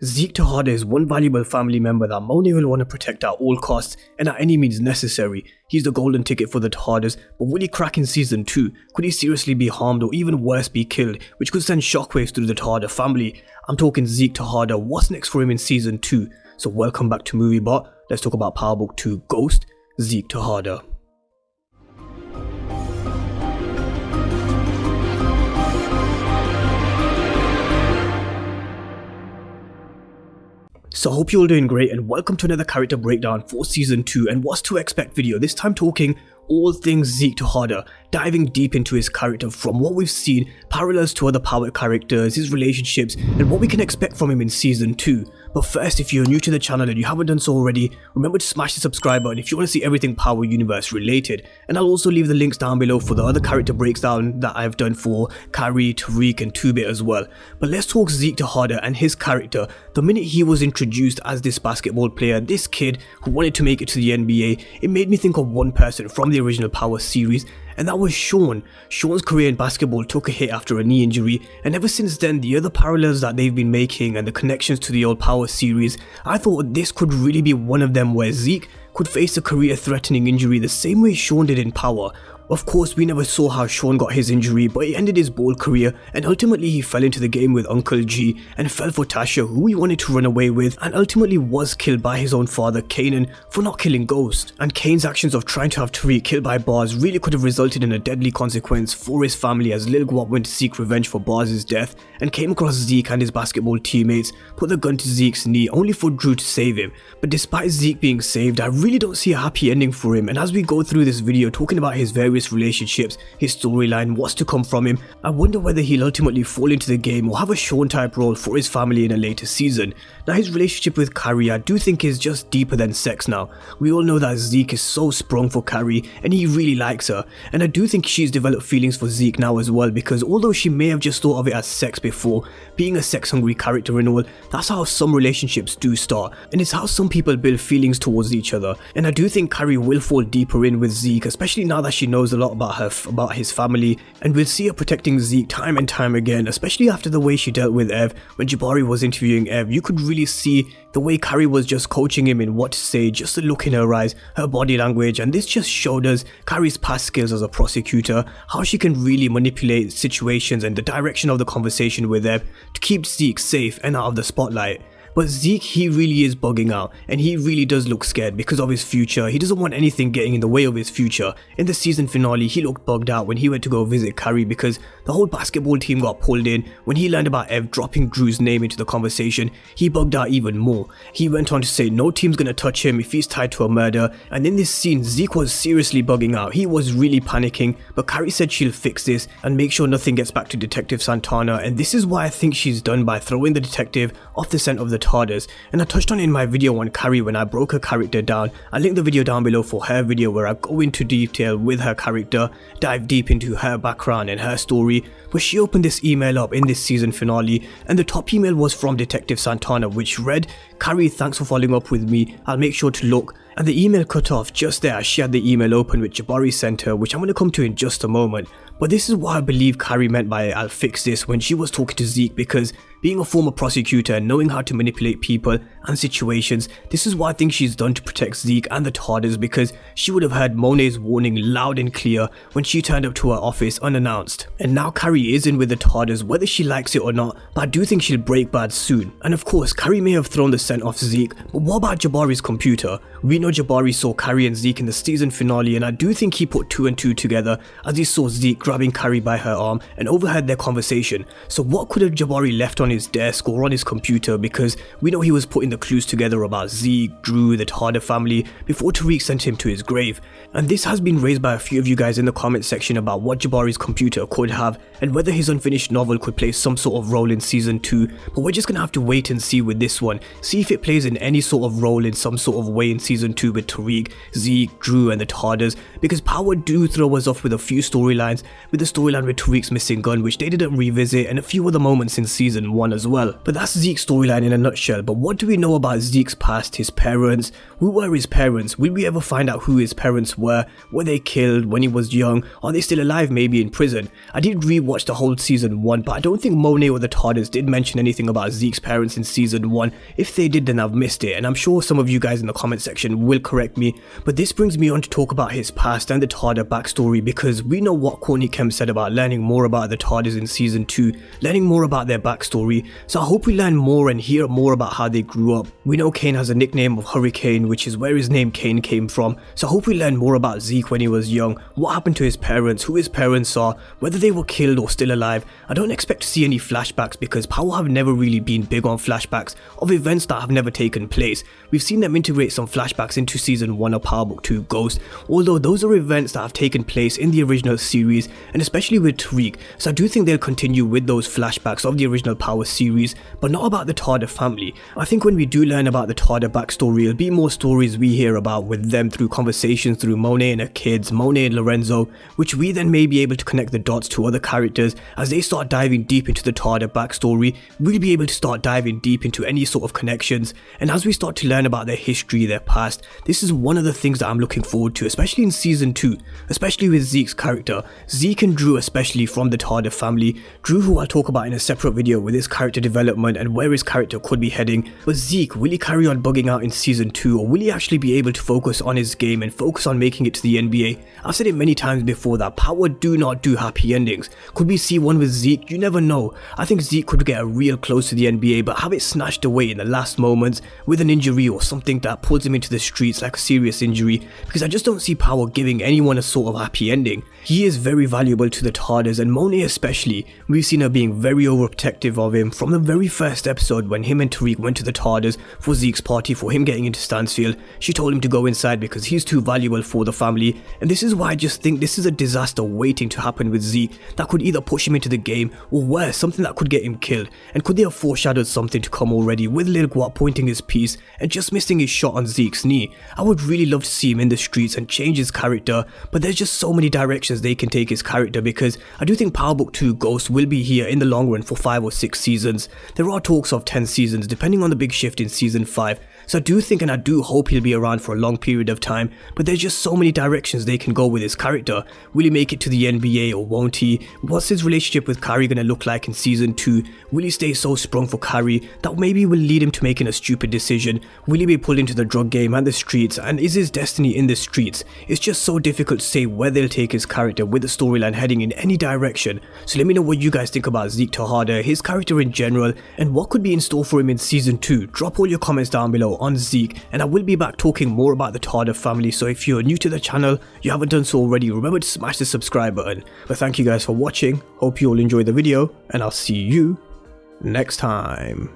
Zeke Tejada is one valuable family member that Monet will want to protect at all costs and at any means necessary. He's the golden ticket for the Tejadas, but will he crack in season 2? Could he seriously be harmed or even worse be killed, which could send shockwaves through the Tejada family? I'm talking Zeke Tejada. What's next for him in season 2? So welcome back to MovieBot. Let's talk about Power Book 2 Ghost, Zeke Tejada. So I hope you're all doing great and welcome to another character breakdown for season 2 and what's to expect video, this time talking all things Zeke Tejada, diving deep into his character from what we've seen, parallels to other Power characters, his relationships and what we can expect from him in season 2. But first, if you're new to the channel and you haven't done so already, remember to smash the subscribe button if you want to see everything Power Universe related. And I'll also leave the links down below for the other character breakdown that I've done for Carrie, Tariq and 2-Bit as well. But let's talk Zeke Tejada and his character. The minute he was introduced as this basketball player, this kid who wanted to make it to the NBA, it made me think of one person from the original Power series, and that was Sean. Sean's career in basketball took a hit after a knee injury, and ever since then the other parallels that they've been making and the connections to the old Power series, I thought this could really be one of them where Zeke could face a career-threatening injury the same way Sean did in Power. Of course, we never saw how Sean got his injury, but he ended his ball career and ultimately he fell into the game with Uncle G and fell for Tasha, who he wanted to run away with, and ultimately was killed by his own father Kanan for not killing Ghost. And Kane's actions of trying to have Tariq killed by Bars really could have resulted in a deadly consequence for his family, as Lil Guap went to seek revenge for Bars' death and came across Zeke and his basketball teammates, put the gun to Zeke's knee only for Drew to save him. But despite Zeke being saved, I really don't see a happy ending for him, and as we go through this video talking about his various relationships, his storyline, what's to come from him, I wonder whether he'll ultimately fall into the game or have a Sean type role for his family in a later season. Now his relationship with Carrie I do think is just deeper than sex now. We all know that Zeke is so sprung for Carrie and he really likes her, and I do think she's developed feelings for Zeke now as well, because although she may have just thought of it as sex before, being a sex hungry character and all, that's how some relationships do start, and it's how some people build feelings towards each other. And I do think Carrie will fall deeper in with Zeke, especially now that she knows a lot about his family, and we'll see her protecting Zeke time and time again, especially after the way she dealt with Ev. When Jabari was interviewing Ev, you could really see the way Carrie was just coaching him in what to say, just the look in her eyes, her body language, and this just showed us Carrie's past skills as a prosecutor, how she can really manipulate situations and the direction of the conversation with Ev to keep Zeke safe and out of the spotlight. But Zeke, he really is bugging out, and he really does look scared because of his future. He doesn't want anything getting in the way of his future. In the season finale, he looked bugged out when he went to go visit Carrie because the whole basketball team got pulled in. When he learned about Ev dropping Drew's name into the conversation, he bugged out even more. He went on to say no team's gonna touch him if he's tied to a murder, and in this scene, Zeke was seriously bugging out. He was really panicking, but Carrie said she'll fix this and make sure nothing gets back to Detective Santana, and this is why I think she's done by throwing the detective off the scent of the Tejadas. And I touched on it in my video on Carrie when I broke her character down. I'll link the video down below for her video where I go into detail with her character, dive deep into her background and her story. But she opened this email up in this season finale, and the top email was from Detective Santana, which read, "Carrie, thanks for following up with me, I'll make sure to look." And the email cut off just there as she had the email open which Jabari sent her, which I'm going to come to in just a moment. But this is what I believe Carrie meant by "I'll fix this" when she was talking to Zeke, because being a former prosecutor and knowing how to manipulate people and situations, this is what I think she's done to protect Zeke and the Tejadas, because she would have heard Monet's warning loud and clear when she turned up to her office unannounced. And now Carrie is in with the Tejadas whether she likes it or not, but I do think she'll break bad soon. And of course, Carrie may have thrown the scent off Zeke, but what about Jabari's computer? We know Jabari saw Carrie and Zeke in the season finale, and I do think he put 2 and 2 together as he saw Zeke grabbing Carrie by her arm and overheard their conversation. So what could have Jabari left on his desk or on his computer, because we know he was putting the clues together about Zeke, Drew, the Tejada family before Tariq sent him to his grave. And this has been raised by a few of you guys in the comment section about what Jabari's computer could have and whether his unfinished novel could play some sort of role in season 2, but we're just gonna have to wait and see with this one, see if it plays in any sort of role in some sort of way in season 2 with Tariq, Zeke, Drew and the Tejadas, because Power do throw us off with a few storylines, with the storyline with Tariq's missing gun which they didn't revisit, and a few other moments in season 1 as well. But that's Zeke's storyline in a nutshell. But what do we know about Zeke's past, his parents? Who were his parents? Will we ever find out who his parents were? Were they killed when he was young? Are they still alive, maybe in prison? I did read watched the whole season 1, but I don't think Monet or the TARDIS did mention anything about Zeke's parents in season 1. If they did, then I've missed it, and I'm sure some of you guys in the comment section will correct me. But this brings me on to talk about his past and the TARDIS backstory, because we know what Courtney Kemp said about learning more about the TARDIS in season 2, learning more about their backstory. So I hope we learn more and hear more about how they grew up. We know Kane has a nickname of Hurricane, which is where his name Kane came from. So I hope we learn more about Zeke when he was young, what happened to his parents, who his parents are, whether they were killed or still alive. I don't expect to see any flashbacks because Power have never really been big on flashbacks of events that have never taken place. We've seen them integrate some flashbacks into season 1 of Power Book 2 Ghost, although those are events that have taken place in the original series, and especially with Tariq, so I do think they'll continue with those flashbacks of the original Power series, but not about the TARDIS family. I think when we do learn about the TARDIS backstory, it'll be more stories we hear about with them through conversations through Monet and her kids, Monet and Lorenzo, which we then may be able to connect the dots to other characters. As they start diving deep into the TARDIS backstory, we'll be able to start diving deep into any sort of connections, and as we start to learn about their history, their past, this is one of the things that I'm looking forward to, especially in season 2, especially with Zeke's character. Zeke and Drew, especially from the TARDIS family. Drew, who I'll talk about in a separate video with his character development and where his character could be heading. But Zeke, will he carry on bugging out in season 2, or will he actually be able to focus on his game and focus on making it to the NBA? I've said it many times before that Power do not do happy endings. Could we see one with Zeke? You never know. I think Zeke could get real close to the NBA but have it snatched away in the last moments with an injury or something that pulls him into the streets, like a serious injury, because I just don't see Power giving anyone a sort of happy ending. He is very valuable to the TARDIS, and Monet especially. We've seen her being very overprotective of him from the very first episode when him and Tariq went to the TARDIS for Zeke's party, for him getting into Stansfield. She told him to go inside because he's too valuable for the family, and this is why I just think this is a disaster waiting to happen with Zeke that could either push him into the game or worse, something that could get him killed. And could they have foreshadowed something to come already with Lil Guap pointing his piece and just missing his shot on Zeke's knee? I would really love to see him in the streets and change his character, but there's just so many directions they can take his character, because I do think Power Book 2 Ghost will be here in the long run for 5 or 6 seasons. There are talks of 10 seasons depending on the big shift in season 5. So I do think and I do hope he'll be around for a long period of time, but there's just so many directions they can go with his character. Will he make it to the NBA or won't he? What's his relationship with Carrie gonna look like in season 2? Will he stay so sprung for Carrie that maybe will lead him to making a stupid decision? Will he be pulled into the drug game and the streets, and is his destiny in the streets? It's just so difficult to say where they'll take his character with the storyline heading in any direction. So let me know what you guys think about Zeke Tejada, his character in general, and what could be in store for him in season 2. Drop all your comments down below on Zeke, and I will be back talking more about the TARDIS family, so if you're new to the channel, you haven't done so already, remember to smash the subscribe button. But thank you guys for watching, hope you all enjoyed the video, and I'll see you next time.